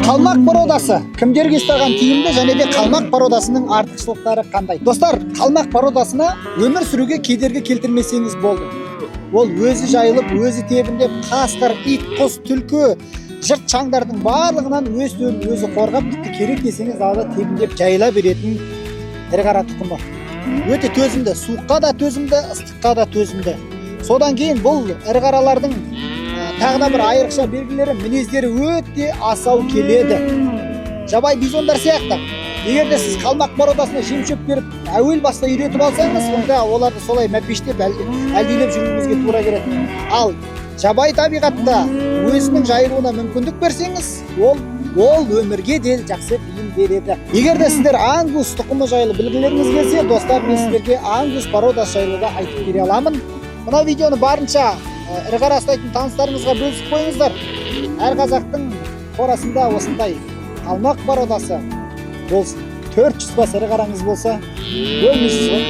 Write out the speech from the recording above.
Қалмақ породасы кімдерге ұстаған тиімді және де қалмақ породасының артықшылықтары қандай? Достар, қалмақ породасына өмір сүруге кедергі келтірмесеңіз болды. Ол өзі жайылып, өзі тебіндеп, қасқыр, ит, құс, түлкі, жырт шаңдардың барлығынан өз төрін өзі қорғап, тіпті керек десеңіз далада тебіндеп жайыла беретін ірі қара тұқымы. Өте төзімді, суыққа да төзімді, ыстыққа да төзімді. Содан кейін бұл ірі қаралардың тағы да бір айрықша белгілері, мінездері өте асау келеді. Жабай бизондар сияқты. Егер де сіз қалмақ породасына жем-шөп беріп, әуел баста үйретіп алсаңыз, онда оларды солай мәпештеп, әлдилеп жүруіңізге тура келеді. Ал жабай табиғатта өзінің жайылуына мүмкіндік берсеңіз, ол өмірге де жақсы бейім береді. Егер де сіздер ангус тұқымы жайлы білгілеріңіз келсе, достар, мен сіздерге ангус породасы жайлы да айтып бере аламын. Мына видеоны барынша ірі қара ұстайтын таныстарыңызға бөлісіп қойыңыздар. Әр қазақтың қорасында осындай қалмақ породасы болсын. 400 бас ірі қараңыз болса, бөлмейсіз ғой.